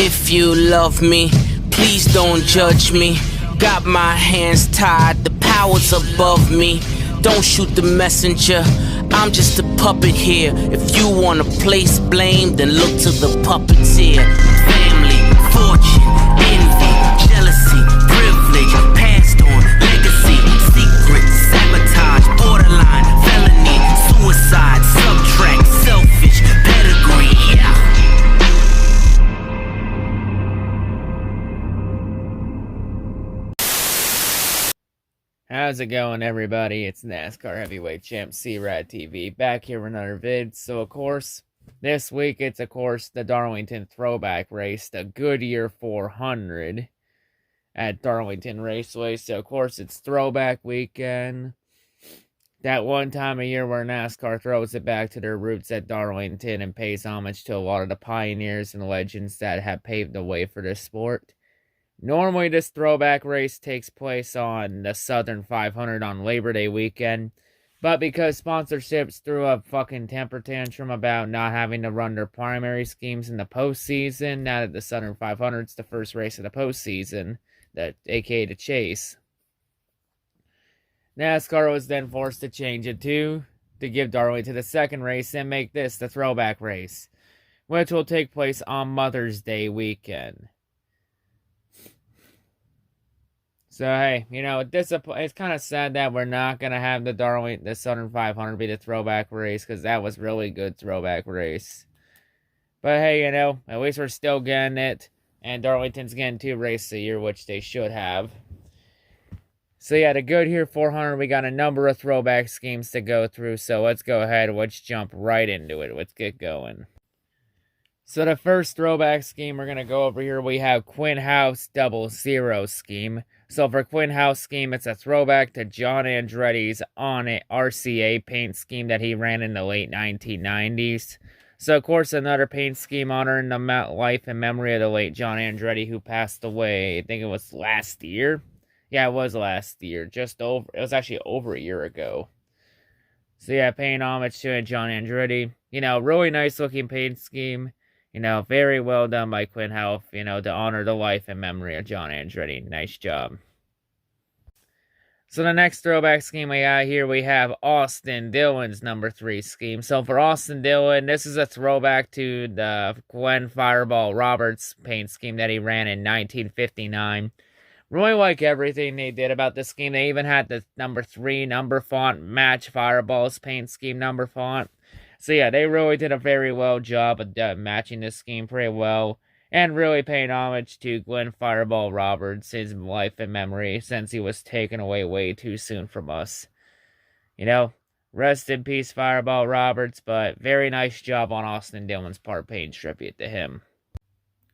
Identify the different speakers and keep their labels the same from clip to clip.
Speaker 1: If you love me, please don't judge me. Got my hands tied, the power's above me. Don't shoot the messenger, I'm just a puppet here. If you wanna place blame, then look to the puppeteer. Family, fortune, envy, jealousy, privilege, passed on, legacy, secret, sabotage, borderline, felony, suicide, subtract, selfish, pedigree, yeah.
Speaker 2: How's it going, everybody? It's NASCAR Heavyweight Champ C-RadTV back here with another vid. So, of course, this week it's, of course, the Darlington throwback race, the Goodyear 400 at Darlington Raceway. So, of course, it's throwback weekend. That one time of year where NASCAR throws it back to their roots at Darlington and pays homage to a lot of the pioneers and legends that have paved the way for this sport. Normally, this throwback race takes place on the Southern 500 on Labor Day weekend, but because sponsorships threw a fucking temper tantrum about not having to run their primary schemes in the postseason, now that the Southern 500 is the first race of the postseason, aka the Chase, NASCAR was then forced to change it to give Darlington the second race and make this the throwback race, which will take place on Mother's Day weekend. So, hey, you know, it's kind of sad that we're not going to have the Southern 500 be the throwback race, because that was really good throwback race. But, hey, you know, at least we're still getting it, and Darlington's getting 2 races a year, which they should have. So, yeah, the Goodyear 400, we got a number of throwback schemes to go through, so let's go ahead, let's jump right into it. Let's get going. So, the first throwback scheme we're going to go over here, we have quinnhouse 00 scheme. So for quinnhouse scheme, it's a throwback to John Andretti's On It RCA paint scheme that he ran in the late 1990s. So of course another paint scheme honoring the life and memory of the late John Andretti, who passed away, I think it was last year. Yeah, it was last year. It was actually over a year ago. So yeah, paying homage to John Andretti. You know, really nice looking paint scheme. You know, very well done by quinnhouse, you know, to honor the life and memory of John Andretti. Nice job. So the next throwback scheme we got here, we have Austin Dillon's number 3 scheme. So for Austin Dillon, this is a throwback to the Glenn Fireball Roberts paint scheme that he ran in 1959. Really like everything they did about this scheme. They even had the number 3 number font match Fireball's paint scheme number font. So yeah, they really did a very well job of matching this scheme pretty well, and really paying homage to Glenn Fireball Roberts, his life and memory, since he was taken away way too soon from us. You know, rest in peace Fireball Roberts, but very nice job on Austin Dillon's part, paying tribute to him.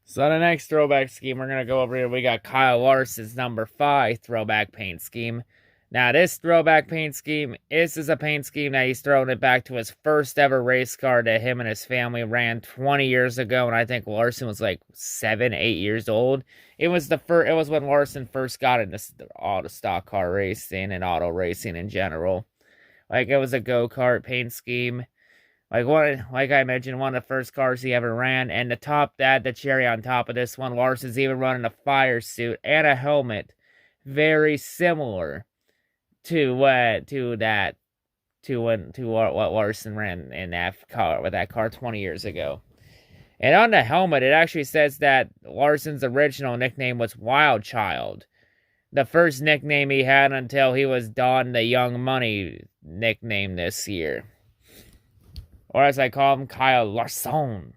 Speaker 2: So the next throwback scheme we're going to go over here, we got Kyle Larson's number 5 throwback paint scheme. Now, this throwback paint scheme, this is a paint scheme that he's throwing it back to his first ever race car that him and his family ran 20 years ago, and I think Larson was like 7, 8 years old. It was when Larson first got into auto stock car racing and auto racing in general. Like, it was a go-kart paint scheme. Like I mentioned, one of the first cars he ever ran, and the cherry on top of this one, Larson's even running a fire suit and a helmet, very similar to what Larson ran in that car 20 years ago. And on the helmet, it actually says that Larson's original nickname was Wild Child, the first nickname he had until he was donned the Young Money nickname this year, or as I call him, Kyle Larson.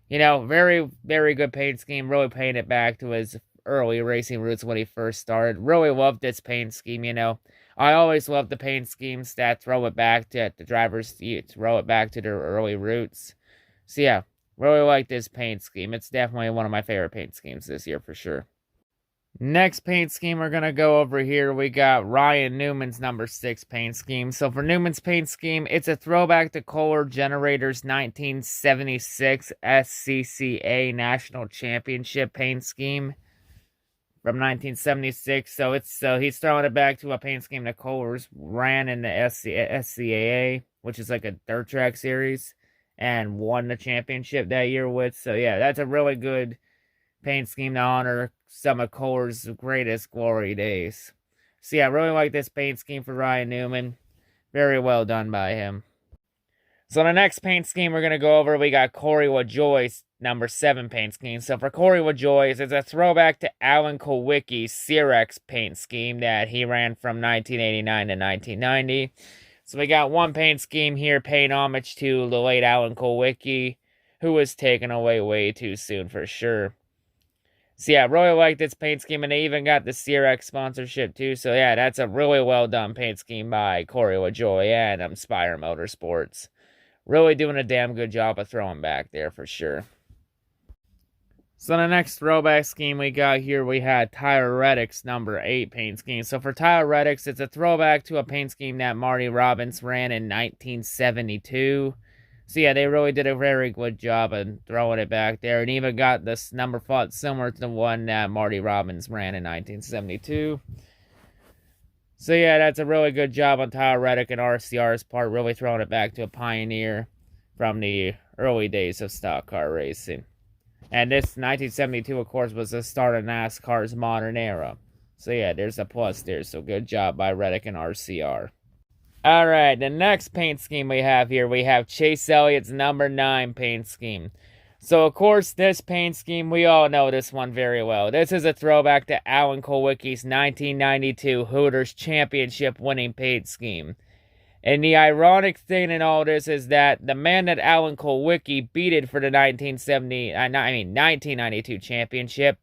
Speaker 2: You know, very, very good paint scheme, really paying it back to his early racing roots when he first started. Really loved this paint scheme, you know. I always love the paint schemes that throw it back to the drivers, throw it back to their early roots. So yeah, really like this paint scheme. It's definitely one of my favorite paint schemes this year for sure. Next paint scheme we're going to go over here, we got Ryan Newman's number 6 paint scheme. So for Newman's paint scheme, it's a throwback to Kohler Generator's 1976 SCCA National Championship paint scheme from 1976. So he's throwing it back to a paint scheme that Kohler's ran in the SCAA, which is like a dirt track series, and won the championship that year with. So yeah, that's a really good paint scheme to honor some of Core's greatest glory days. So yeah, I really like this paint scheme for Ryan Newman. Very well done by him. So the next paint scheme we're going to go over, we got Corey with Joyce, number 7 paint scheme. So for Corey with Joyce, it's a throwback to Alan Kulwicki's C-Radix paint scheme that he ran from 1989 to 1990. So we got one paint scheme here paying homage to the late Alan Kulwicki, who was taken away way too soon for sure. So yeah, I really like this paint scheme, and they even got the C-Radix sponsorship too. So yeah, that's a really well done paint scheme by Corey LaJoy and Spire Motorsports. Really doing a damn good job of throwing back there for sure. So the next throwback scheme we got here, we had Tyres Radix number 8 paint scheme. So for Tyres Radix, it's a throwback to a paint scheme that Marty Robbins ran in 1972. So yeah, they really did a very good job of throwing it back there, and even got this number font similar to the one that Marty Robbins ran in 1972. So yeah, that's a really good job on Tyres Radix and RCR's part, really throwing it back to a pioneer from the early days of stock car racing. And this 1972, of course, was the start of NASCAR's modern era. So yeah, there's a plus there, so good job by Reddick and RCR. Alright, the next paint scheme we have here, we have Chase Elliott's number 9 paint scheme. So, of course, this paint scheme, we all know this one very well. This is a throwback to Alan Kulwicki's 1992 Hooters Championship winning paint scheme. And the ironic thing in all this is that the man that Alan Kulwicki beated for the 1992 championship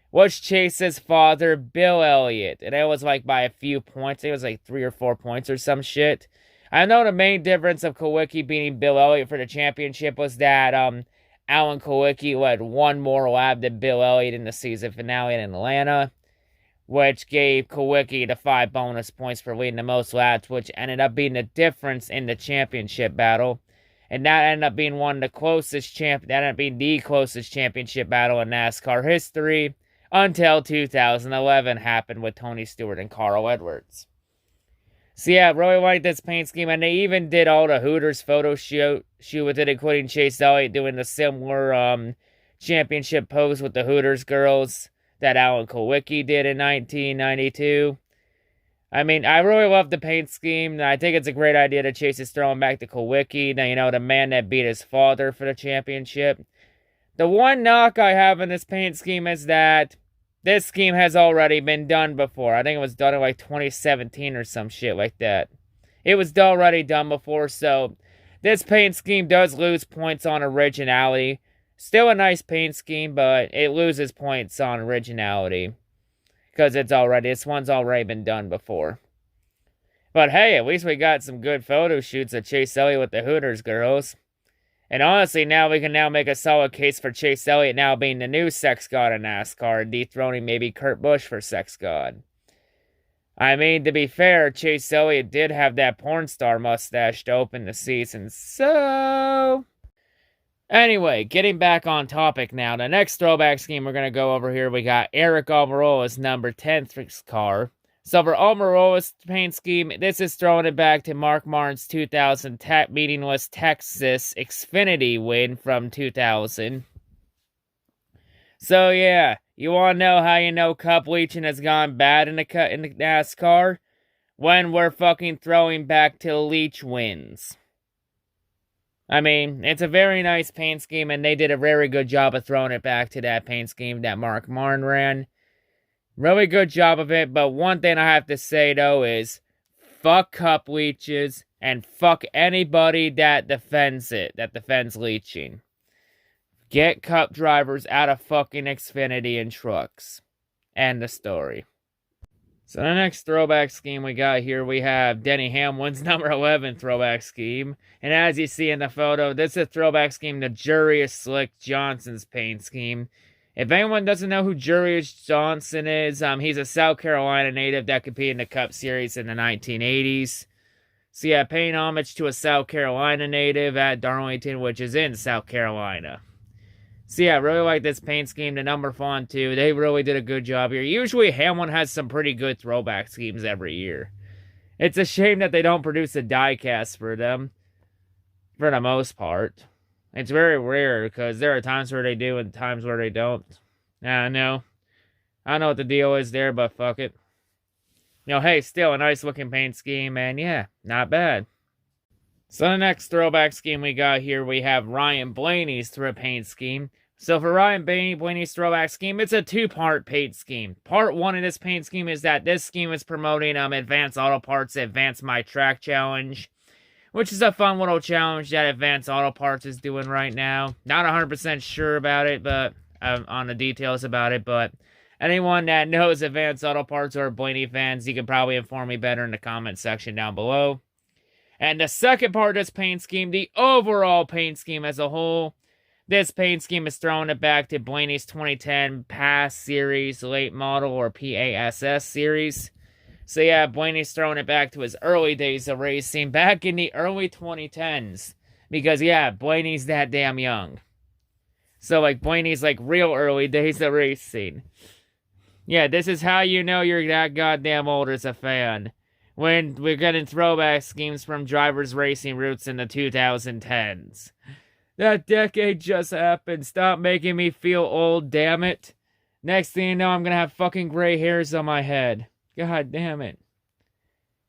Speaker 2: was Chase's father, Bill Elliott. And it was like by a few points. It was like 3 or 4 points or some shit. I know the main difference of Kulwicki beating Bill Elliott for the championship was that, Alan Kulwicki led one more lap than Bill Elliott in the season finale in Atlanta, which gave Kulwicki the 5 bonus points for leading the most laps, which ended up being the difference in the championship battle. And that ended up being the closest championship battle in NASCAR history until 2011 happened with Tony Stewart and Carl Edwards. So yeah, really like this paint scheme, and they even did all the Hooters photo shoot with it, including Chase Elliott doing the similar championship pose with the Hooters girls that Alan Kulwicki did in 1992. I mean, I really love the paint scheme. I think it's a great idea that Chase is throwing back to Kulwicki, the man that beat his father for the championship. The one knock I have in this paint scheme is that this scheme has already been done before. I think it was done in like 2017 or some shit like that. It was already done before, so this paint scheme does lose points on originality. Still a nice paint scheme, but it loses points on originality. Because this one's already been done before. But hey, at least we got some good photo shoots of Chase Elliott with the Hooters girls. And honestly, now we can make a solid case for Chase Elliott now being the new sex god in NASCAR and dethroning maybe Kurt Busch for sex god. I mean, to be fair, Chase Elliott did have that porn star mustache to open the season, so... Anyway, getting back on topic now, the next throwback scheme we're going to go over here, we got Eric Almirola's number 10 car. So for Almirola's paint scheme, this is throwing it back to Mark Martin's 2000 meaningless Texas Xfinity win from 2000. So yeah, you want to know how you know cup leeching has gone bad in the NASCAR? When we're fucking throwing back to leech wins. I mean, it's a very nice paint scheme, and they did a very good job of throwing it back to that paint scheme that Mark Martin ran. Really good job of it, but one thing I have to say, though, is fuck cup leeches, and fuck anybody that defends leeching. Get cup drivers out of fucking Xfinity and trucks. End of story. So the next throwback scheme we got here, we have Denny Hamlin's number 11 throwback scheme. And as you see in the photo, this is a throwback scheme to Jurius Slick Johnson's paint scheme. If anyone doesn't know who Jurius Johnson is, he's a South Carolina native that competed in the Cup Series in the 1980s. So yeah, paying homage to a South Carolina native at Darlington, which is in South Carolina. So yeah, I really like this paint scheme, the number font too. They really did a good job here. Usually Hamlin has some pretty good throwback schemes every year. It's a shame that they don't produce a diecast for them, for the most part. It's very rare, because there are times where they do and times where they don't. No. I don't know what the deal is there, but fuck it. Hey, still a nice looking paint scheme, and yeah, not bad. So the next throwback scheme we got here, we have Ryan Blaney's paint scheme. So for Ryan Blaney's throwback scheme, it's a two-part paint scheme. Part one of this paint scheme is that this scheme is promoting Advanced Auto Parts Advance My Track Challenge, which is a fun little challenge that Advanced Auto Parts is doing right now. Not 100% sure about it, but on the details about it, but anyone that knows Advanced Auto Parts or Blaney fans, you can probably inform me better in the comment section down below. And the second part of this paint scheme, the overall paint scheme as a whole, this paint scheme is throwing it back to Blaney's 2010 PASS Series Late Model or PASS Series. So yeah, Blaney's throwing it back to his early days of racing, back in the early 2010s. Because yeah, Blaney's that damn young. So like Blaney's like real early days of racing. Yeah, this is how you know you're that goddamn old as a fan. When we're getting throwback schemes from drivers' racing roots in the 2010s. That decade just happened. Stop making me feel old, damn it. Next thing you know, I'm gonna have fucking gray hairs on my head. God damn it.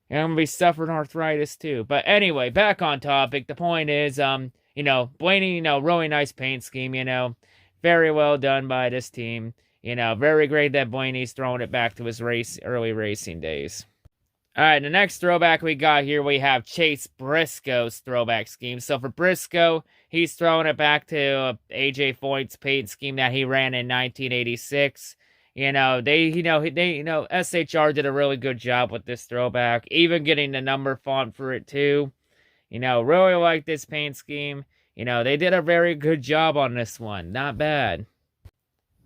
Speaker 2: And I'm gonna be suffering arthritis too. But anyway, back on topic. The point is, Blaney, really nice paint scheme, Very well done by this team. Very great that Blaney's throwing it back to his early racing days. Alright, the next throwback we got here, we have Chase Briscoe's throwback scheme. So for Briscoe, he's throwing it back to AJ Foyt's paint scheme that he ran in 1986. SHR did a really good job with this throwback, even getting the number font for it too. Really like this paint scheme. They did a very good job on this one. Not bad.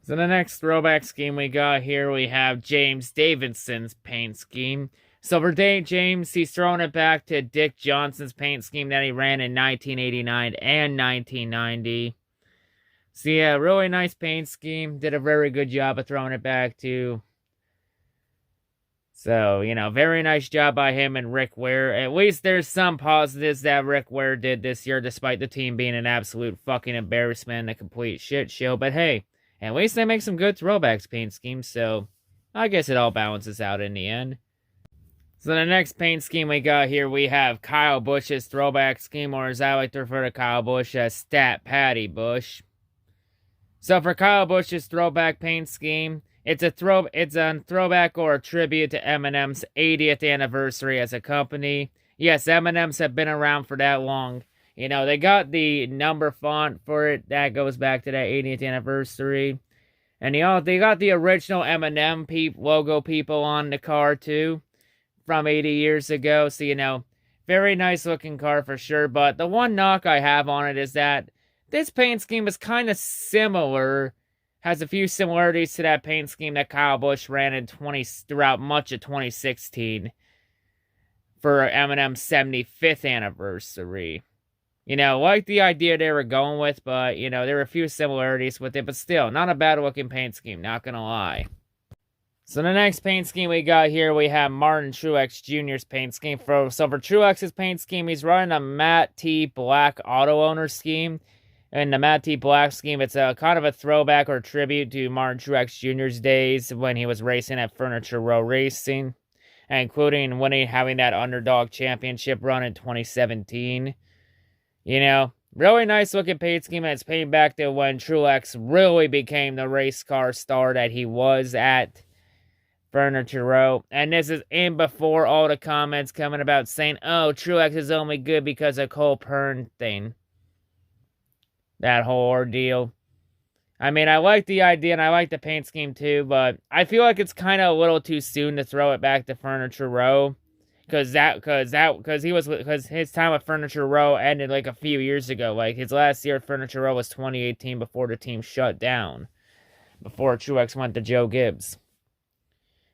Speaker 2: So the next throwback scheme we got here, we have James Davidson's paint scheme. So for James, he's throwing it back to Dick Johnson's paint scheme that he ran in 1989 and 1990. So yeah, really nice paint scheme. Did a very good job of throwing it back to. So, very nice job by him and Rick Ware. At least there's some positives that Rick Ware did this year, despite the team being an absolute fucking embarrassment and a complete shit show. But hey, at least they make some good throwbacks paint schemes, so I guess it all balances out in the end. So the next paint scheme we got here, we have Kyle Busch's throwback scheme, or as I like to refer to Kyle Busch as Stat Patty Busch. So for Kyle Busch's throwback paint scheme, it's a throwback or a tribute to Eminem's 80th anniversary as a company. Yes, M&M's have been around for that long. They got the number font for it that goes back to that 80th anniversary. And they got the original M&M logo people on the car too, from 80 years ago. So, very nice looking car for sure. But the one knock I have on it is that this paint scheme is kind of similar, has a few similarities to that paint scheme that Kyle Busch ran throughout much of 2016 for Eminem's 75th anniversary. Like the idea they were going with, but, there were a few similarities with it, but still, not a bad looking paint scheme, not gonna lie. So the next paint scheme we got here, we have Martin Truex Jr.'s paint scheme. So for Truex's paint scheme, he's running a Matt T. Black auto owner scheme. And the Matt T. Black scheme, it's a kind of a throwback or tribute to Martin Truex Jr.'s days when he was racing at Furniture Row Racing, including having that underdog championship run in 2017. Really nice looking paint scheme, and it's paying back to when Truex really became the race car star that he was at Furniture Row. And this is in before all the comments coming about saying, oh, Truex is only good because of Cole Pern thing. That whole ordeal. I mean, I like the idea and I like the paint scheme too, but I feel like it's kind of a little too soon to throw it back to Furniture Row. Because his time at Furniture Row ended like a few years ago. Like his last year at Furniture Row was 2018 before the team shut down. Before Truex went to Joe Gibbs.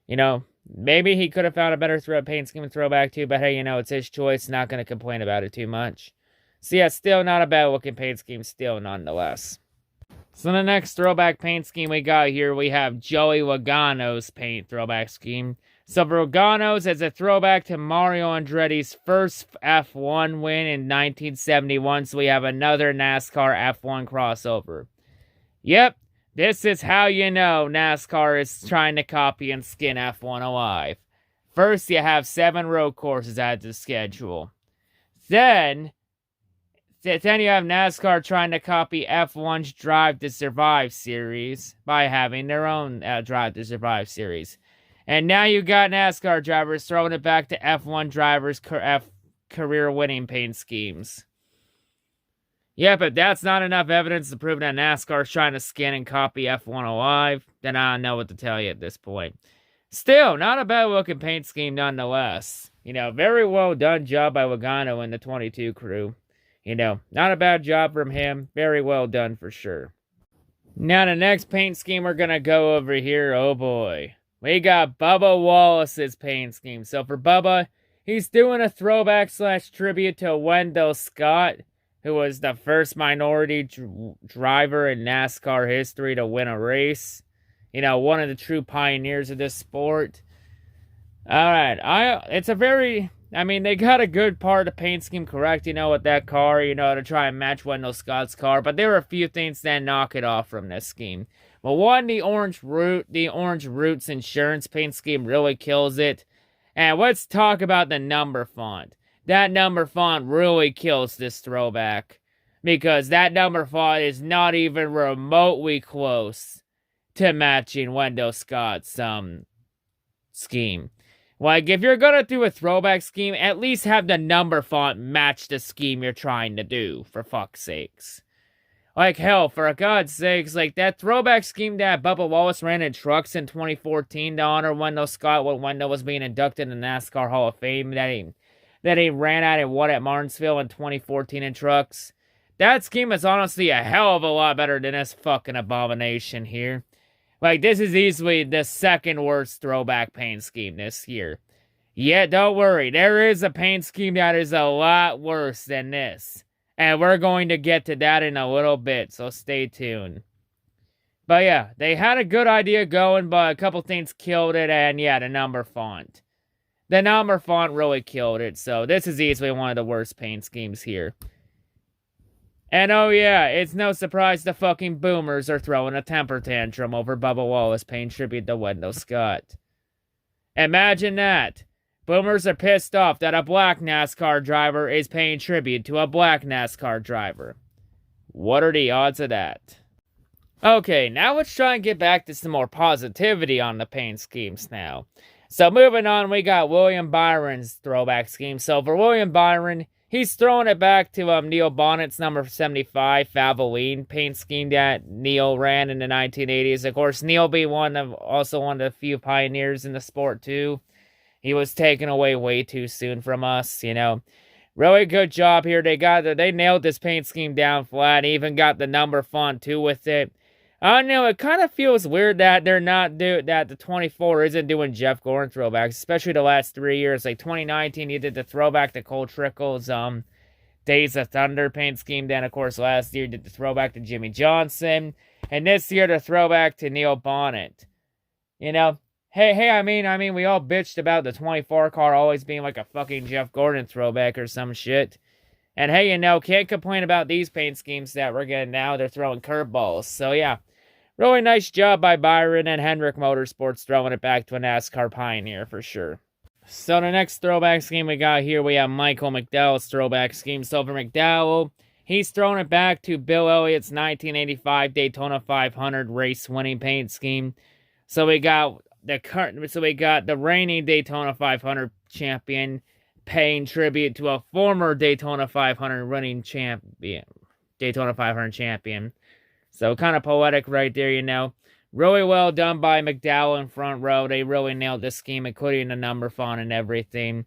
Speaker 2: Maybe he could have found a better paint scheme to throw back to, but hey, it's his choice. Not going to complain about it too much. So yeah, still not a bad looking paint scheme, still nonetheless. So the next throwback paint scheme we got here, we have Joey Logano's paint throwback scheme. So for Logano's, it's a throwback to Mario Andretti's first F1 win in 1971, so we have another NASCAR F1 crossover. Yep, this is how you know NASCAR is trying to copy and skin F105. First, you have 7 road courses at the schedule. Then you have NASCAR trying to copy F1's Drive to Survive series by having their own Drive to Survive series. And now you got NASCAR drivers throwing it back to F1 drivers' career winning paint schemes. Yeah, but that's not enough evidence to prove that NASCAR is trying to skin and copy F105. Then I don't know what to tell you at this point. Still, not a bad looking paint scheme nonetheless. Very well done job by Lagano and the 22 crew. Not a bad job from him. Very well done for sure. Now the next paint scheme we're going to go over here, oh boy. We got Bubba Wallace's paint scheme. So for Bubba, he's doing a throwback / tribute to Wendell Scott, who was the first minority driver in NASCAR history to win a race. One of the true pioneers of this sport. Alright, they got a good part of the paint scheme correct, with that car, to try and match Wendell Scott's car. But there were a few things that knock it off from this scheme. Well, one, the Orange Roots Insurance paint scheme really kills it. And let's talk about the number font. That number font really kills this throwback. Because that number font is not even remotely close to matching Wendell Scott's scheme. Like, if you're gonna do a throwback scheme, at least have the number font match the scheme you're trying to do, for fuck's sakes. Like, hell, for God's sakes, like, that throwback scheme that Bubba Wallace ran in trucks in 2014 to honor Wendell Scott when Wendell was being inducted in the NASCAR Hall of Fame that he ran at and won at Martinsville in 2014 in trucks. That scheme is honestly a hell of a lot better than this fucking abomination here. Like, this is easily the second worst throwback paint scheme this year. Yet, don't worry, there is a paint scheme that is a lot worse than this. And we're going to get to that in a little bit, so stay tuned. But yeah, they had a good idea going, but a couple things killed it, and yeah, the number font. The number font really killed it, so this is easily one of the worst paint schemes here. And oh yeah, it's no surprise the fucking boomers are throwing a temper tantrum over Bubba Wallace paying tribute to Wendell Scott. Imagine that. Boomers are pissed off that a black NASCAR driver is paying tribute to a black NASCAR driver. What are the odds of that? Okay, now let's try and get back to some more positivity on the paint schemes now. So moving on, we got William Byron's throwback scheme. So for William Byron, he's throwing it back to Neil Bonnet's number 75 Valvoline paint scheme that Neil ran in the 1980s. Of course, Neil being also one of the few pioneers in the sport too. He was taken away way too soon from us, Really good job here. They nailed this paint scheme down flat. Even got the number font too with it. I don't know, it kind of feels weird that that the 24 isn't doing Jeff Gordon throwbacks, especially the last 3 years. Like 2019, he did the throwback to Cole Trickle's Days of Thunder paint scheme. Then, of course, last year did the throwback to Jimmy Johnson, and this year the throwback to Neil Bonnet. Hey, I mean, we all bitched about the 24 car always being like a fucking Jeff Gordon throwback or some shit. And hey, can't complain about these paint schemes that we're getting now. They're throwing curveballs. So yeah, really nice job by Byron and Hendrick Motorsports throwing it back to a NASCAR pioneer for sure. So the next throwback scheme we got here, we have Michael McDowell's throwback scheme. So for McDowell, he's throwing it back to Bill Elliott's 1985 Daytona 500 race winning paint scheme. So we got the reigning Daytona 500 champion paying tribute to a former Daytona 500 running champion. So kind of poetic right there, Really well done by McDowell in front row. They really nailed this scheme, including the number font and everything.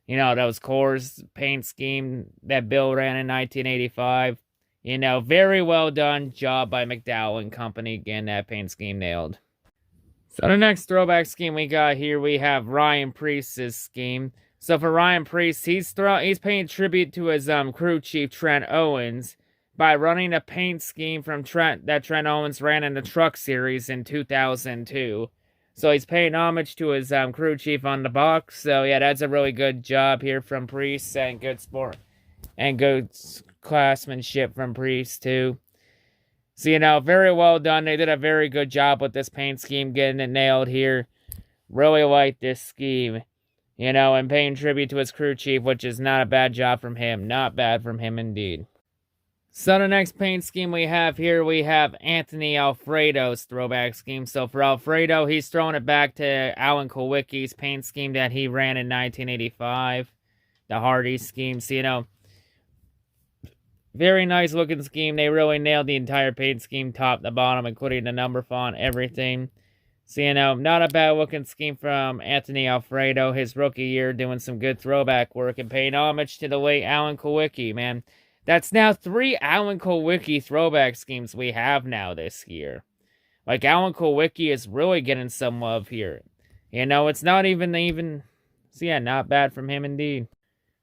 Speaker 2: Those Coors paint scheme that Bill ran in 1985. Very well done job by McDowell and company. Again, that paint scheme nailed. So the next throwback scheme we got here, we have Ryan Preece's scheme. So for Ryan Preece, he's paying tribute to his crew chief Trent Owens by running a paint scheme from Trent Owens ran in the Truck Series in 2002. So he's paying homage to his crew chief on the box. So yeah, that's a really good job here from Preece and good sport and good classmanship from Preece too. So, you know, very well done. They did a very good job with this paint scheme, getting it nailed here. Really like this scheme, you know, and paying tribute to his crew chief, which is not a bad job from him. Not bad from him indeed. So the next paint scheme we have here, we have Anthony Alfredo's throwback scheme. So for Alfredo, he's throwing it back to Alan Kulwicki's paint scheme that he ran in 1985. The Hardy scheme. So, you know, very nice looking scheme. They really nailed the entire paint scheme, top to bottom, including the number font, everything. So, you know, not a bad looking scheme from Anthony Alfredo, his rookie year, doing some good throwback work and paying homage to the late Alan Kulwicki, man. That's now 3 Alan Kulwicki throwback schemes we have now this year. Like, Alan Kulwicki is really getting some love here. You know, it's not even... So, yeah, not bad from him indeed.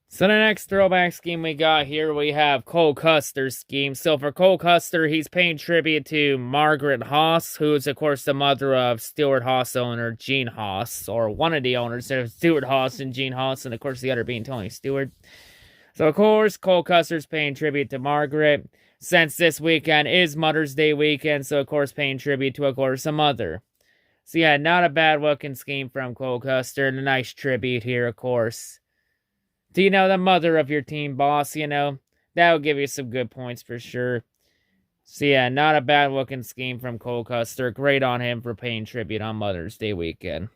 Speaker 2: So the next throwback scheme we got here, we have Cole Custer's scheme. So for Cole Custer, he's paying tribute to Margaret Haas, who is, of course, the mother of Stewart Haas owner Gene Haas, or one of the owners of Stewart Haas and Gene Haas, and, of course, the other being Tony Stewart. So, of course, Cole Custer's paying tribute to Margaret, since this weekend is Mother's Day weekend, so, of course, paying tribute to, of course, a mother. So, yeah, not a bad-looking scheme from Cole Custer, and a nice tribute here, of course. Do you know the mother of your team boss, you know? That'll give you some good points for sure. So yeah, not a bad looking scheme from Cole Custer. Great on him for paying tribute on Mother's Day weekend.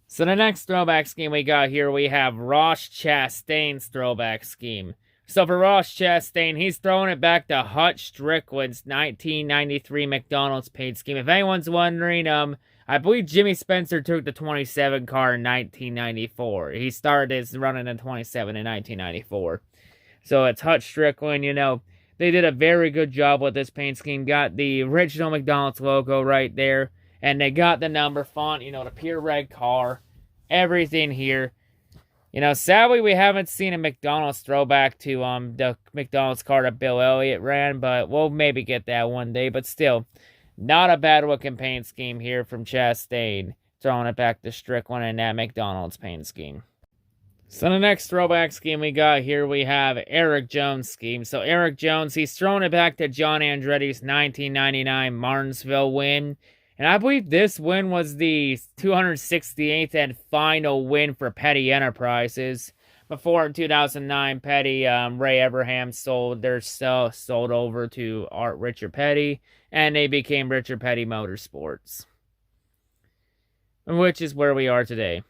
Speaker 2: So the next throwback scheme we got here, we have Ross Chastain's throwback scheme. So for Ross Chastain, he's throwing it back to Hutch Strickland's 1993 McDonald's paint scheme. If anyone's wondering, I believe Jimmy Spencer took the 27 car in 1994. He started his running in 27 in 1994. So it's Hutch Strickland, you know. They did a very good job with this paint scheme. Got the original McDonald's logo right there. And they got the number font, you know, the pure red car. Everything here. You know, sadly, we haven't seen a McDonald's throwback to the McDonald's car that Bill Elliott ran. But we'll maybe get that one day. But still... not a bad looking paint scheme here from Chastain. Throwing it back to Strickland and that McDonald's paint scheme. So the next throwback scheme we got here, we have Eric Jones' scheme. So Eric Jones, he's throwing it back to John Andretti's 1999 Martinsville win. And I believe this win was the 268th and final win for Petty Enterprises. Before in 2009, Petty, Ray Abraham sold over to Richard Petty. And they became Richard Petty Motorsports. Which is where we are today.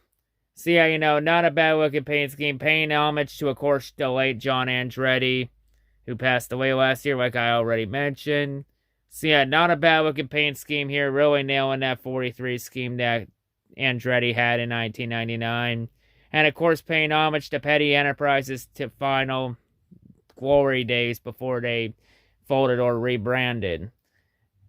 Speaker 2: So yeah, you know, not a bad looking paint scheme. Paying homage to, of course, the late John Andretti, who passed away last year, like I already mentioned. So yeah, not a bad looking paint scheme here. Really nailing that 43 scheme that Andretti had in 1999. And, of course, paying homage to Petty Enterprises to final glory days before they folded or rebranded.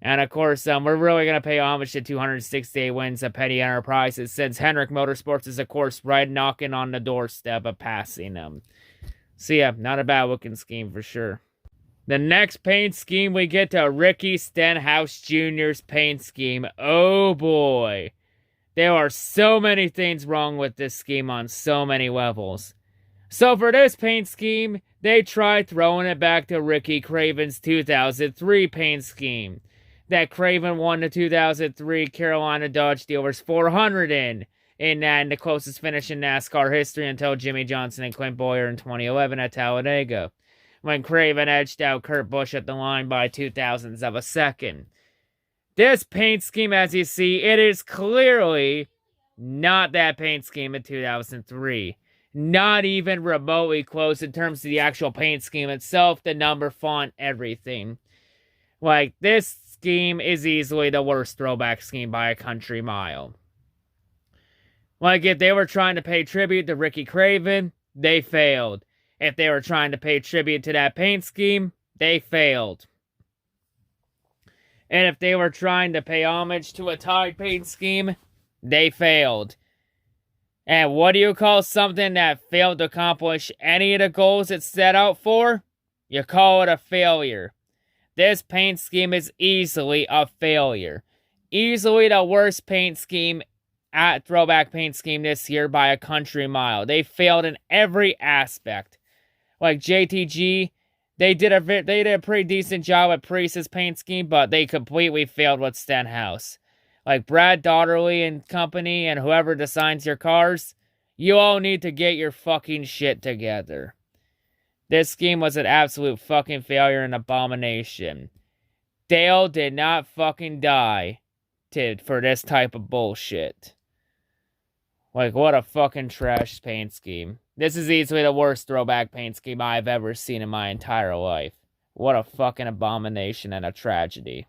Speaker 2: And, of course, we're really going to pay homage to 268 wins of Petty Enterprises, since Hendrick Motorsports is, of course, right knocking on the doorstep of passing them. So, yeah, not a bad looking scheme for sure. The next paint scheme, we get to Ricky Stenhouse Jr.'s paint scheme. Oh, boy. There are so many things wrong with this scheme on so many levels. So for this paint scheme, they tried throwing it back to Ricky Craven's 2003 paint scheme. That Craven won the 2003 Carolina Dodge Dealers 400 in the closest finish in NASCAR history until Jimmy Johnson and Clint Bowyer in 2011 at Talladega, when Craven edged out Kurt Busch at the line by 0.02 of a second. This paint scheme, as you see, it is clearly not that paint scheme in 2003. Not even remotely close in terms of the actual paint scheme itself, the number, font, everything. Like, this scheme is easily the worst throwback scheme by a country mile. Like, if they were trying to pay tribute to Ricky Craven, they failed. If they were trying to pay tribute to that paint scheme, they failed. And if they were trying to pay homage to a Tide paint scheme, they failed. And what do you call something that failed to accomplish any of the goals it set out for? You call it a failure. This paint scheme is easily a failure. Easily the worst paint scheme at throwback paint scheme this year by a country mile. They failed in every aspect. Like JTG, They did a pretty decent job at Priest's paint scheme, but they completely failed with Stenhouse. Like Brad Daugherty and company and whoever designs your cars, you all need to get your fucking shit together. This scheme was an absolute fucking failure and abomination. Dale did not fucking die for this type of bullshit. Like, what a fucking trash paint scheme. This is easily the worst throwback paint scheme I've ever seen in my entire life. What a fucking abomination and a tragedy.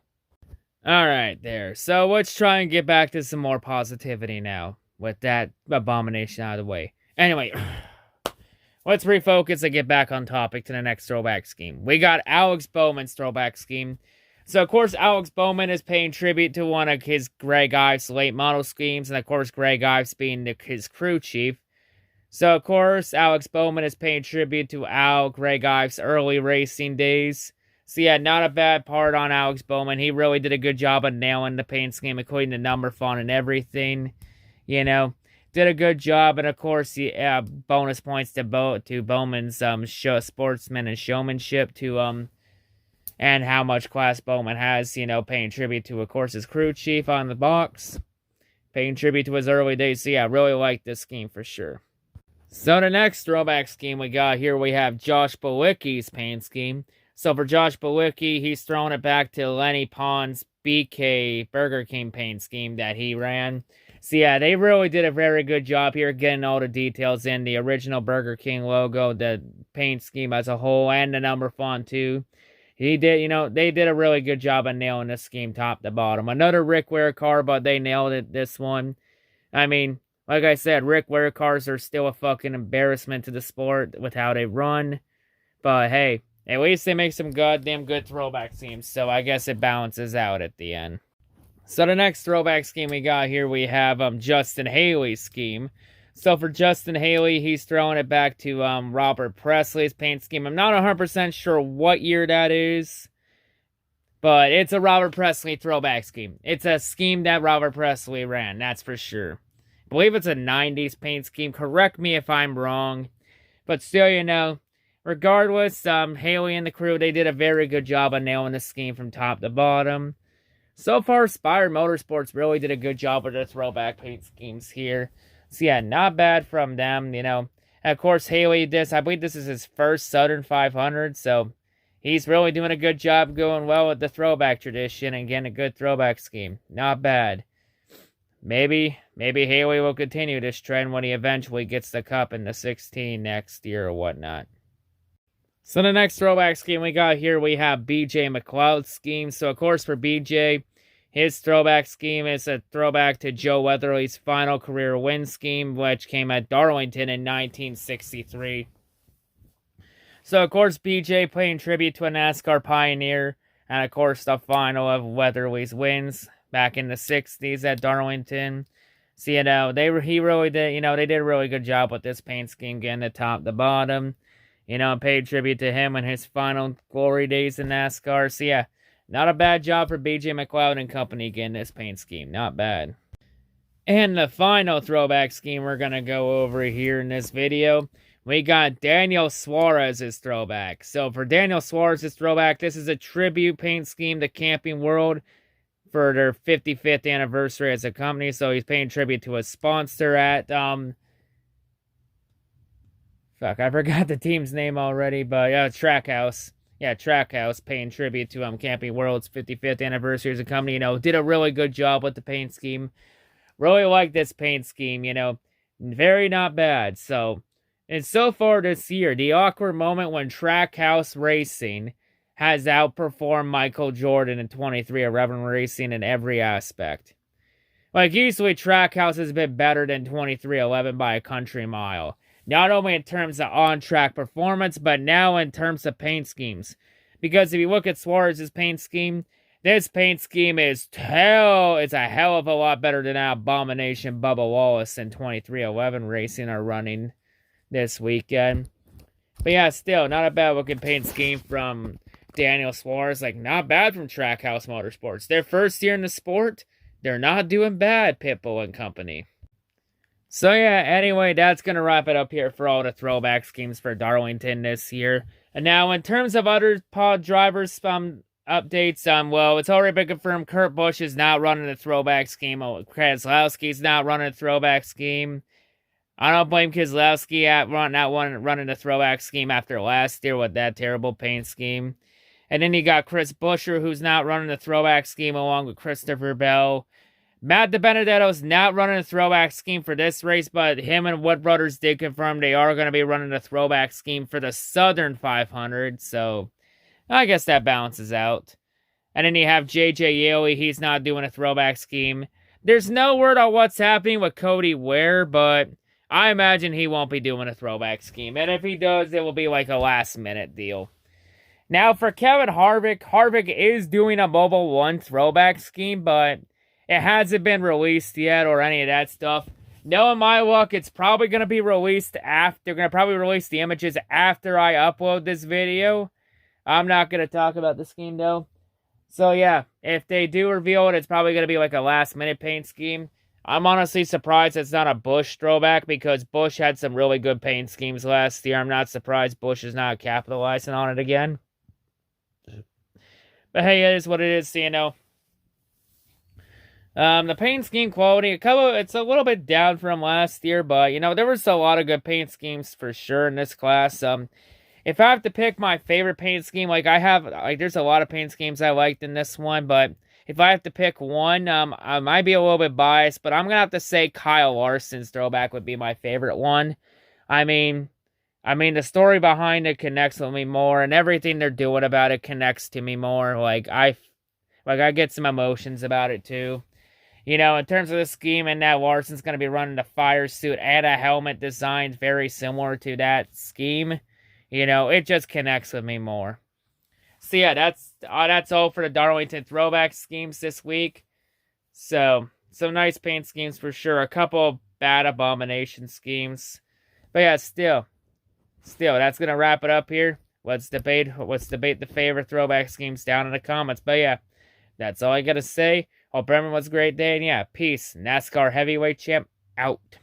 Speaker 2: Alright, there. So, let's try and get back to some more positivity now. With that abomination out of the way. Anyway, let's refocus and get back on topic to the next throwback scheme. We got Alex Bowman's throwback scheme. So, of course, Alex Bowman is paying tribute to one of his Greg Ives late model schemes. And, of course, Greg Ives being his crew chief. So, of course, Alex Bowman is paying tribute to Greg Ives' early racing days. So, yeah, not a bad part on Alex Bowman. He really did a good job of nailing the paint scheme, including the number font and everything. You know, did a good job. And, of course, bonus points to Bowman's sportsman and showmanship and how much class Bowman has, you know, paying tribute to, of course, his crew chief on the box. Paying tribute to his early days. So, yeah, I really like this scheme for sure. So, the next throwback scheme we got here, we have Josh Bewicky's paint scheme. So, for Josh Bewick, he's throwing it back to Lenny Pond's BK Burger King paint scheme that he ran. So, yeah, they really did a very good job here getting all the details in. The original Burger King logo, the paint scheme as a whole, and the number font, too. They did a really good job of nailing this scheme top to bottom. Another Rick Ware car, but they nailed it this one. I mean, like I said, Rick Ware cars are still a fucking embarrassment to the sport with how they run. But hey, at least they make some goddamn good throwback schemes, so I guess it balances out at the end. So the next throwback scheme we got here, we have Justin Haley's scheme. So for Justin Haley, he's throwing it back to Robert Presley's paint scheme. I'm not 100% sure what year that is, but it's a Robert Presley throwback scheme. It's a scheme that Robert Presley ran, that's for sure. I believe it's a 90s paint scheme. Correct me if I'm wrong, but still, you know, regardless, Haley and the crew, they did a very good job of nailing the scheme from top to bottom. So far, Spire Motorsports really did a good job with their throwback paint schemes here. So yeah, not bad from them, you know. And of course, Haley, I believe this is his first Southern 500, so he's really doing a good job going well with the throwback tradition and getting a good throwback scheme. Not bad. Maybe Haley will continue this trend when he eventually gets the cup in the 16 next year or whatnot. So the next throwback scheme we got here, we have BJ McLeod's scheme. So of course for BJ, his throwback scheme is a throwback to Joe Weatherly's final career win scheme, which came at Darlington in 1963. So, of course, BJ paying tribute to a NASCAR pioneer, and, of course, the final of Weatherly's wins back in the 60s at Darlington. So, you know, they did a really good job with this paint scheme, getting the top to bottom. You know, paid tribute to him in his final glory days in NASCAR. So, yeah. Not a bad job for BJ McLeod and company getting this paint scheme. Not bad. And the final throwback scheme we're going to go over here in this video, we got Daniel Suarez's throwback. So for Daniel Suarez's throwback, this is a tribute paint scheme to Camping World for their 55th anniversary as a company. So he's paying tribute to a sponsor at, fuck, I forgot the team's name already, but Trackhouse. Yeah, Trackhouse paying tribute to Camping World's 55th anniversary as a company. You know, did a really good job with the paint scheme. Really like this paint scheme, you know. Very not bad. So, and so far this year, the awkward moment when Trackhouse Racing has outperformed Michael Jordan in 2311 Racing in every aspect. Like, usually Trackhouse has been better than 2311 by a country mile. Not only in terms of on-track performance, but now in terms of paint schemes. Because if you look at Suarez's paint scheme, this paint scheme is a hell of a lot better than that abomination Bubba Wallace and 2311 Racing are running this weekend. But yeah, still, not a bad looking paint scheme from Daniel Suarez. Like, not bad from Trackhouse Motorsports. Their first year in the sport, they're not doing bad, Pitbull and company. So yeah, anyway, that's going to wrap it up here for all the throwback schemes for Darlington this year. And now, in terms of other pod drivers updates, well, it's already been confirmed Kurt Busch is not running the throwback scheme. Keselowski's not running a throwback scheme. I don't blame Keselowski at not running the throwback scheme after last year with that terrible paint scheme. And then you got Chris Buescher, who's not running the throwback scheme along with Christopher Bell. Matt DiBenedetto's not running a throwback scheme for this race, but him and Wood Brothers did confirm they are going to be running a throwback scheme for the Southern 500, so I guess that balances out. And then you have JJ Yeley, he's not doing a throwback scheme. There's no word on what's happening with Cody Ware, but I imagine he won't be doing a throwback scheme. And if he does, it will be like a last-minute deal. Now, for Kevin Harvick, Harvick is doing a Mobil 1 throwback scheme, but it hasn't been released yet or any of that stuff. Knowing my luck, it's probably going to be released after. They're going to probably release the images after I upload this video. I'm not going to talk about the scheme, though. So, yeah, if they do reveal it, it's probably going to be like a last-minute paint scheme. I'm honestly surprised it's not a Busch throwback because Busch had some really good paint schemes last year. I'm not surprised Busch is not capitalizing on it again. But hey, it is what it is, so you know. The paint scheme quality, it's a little bit down from last year, but, you know, there was a lot of good paint schemes for sure in this class. If I have to pick my favorite paint scheme, there's a lot of paint schemes I liked in this one, but if I have to pick one, I might be a little bit biased, but I'm going to have to say Kyle Larson's throwback would be my favorite one. I mean, the story behind it connects with me more, and everything they're doing about it connects to me more. I get some emotions about it, too. You know, in terms of the scheme, and that Larson's going to be running a fire suit and a helmet designed very similar to that scheme. You know, it just connects with me more. So yeah, that's all for the Darlington throwback schemes this week. So, some nice paint schemes for sure. A couple bad abomination schemes. But yeah, still, that's going to wrap it up here. Let's debate the favorite throwback schemes down in the comments. But yeah, that's all I got to say. Hope everyone was a great day, and yeah, peace. NASCAR heavyweight champ, out.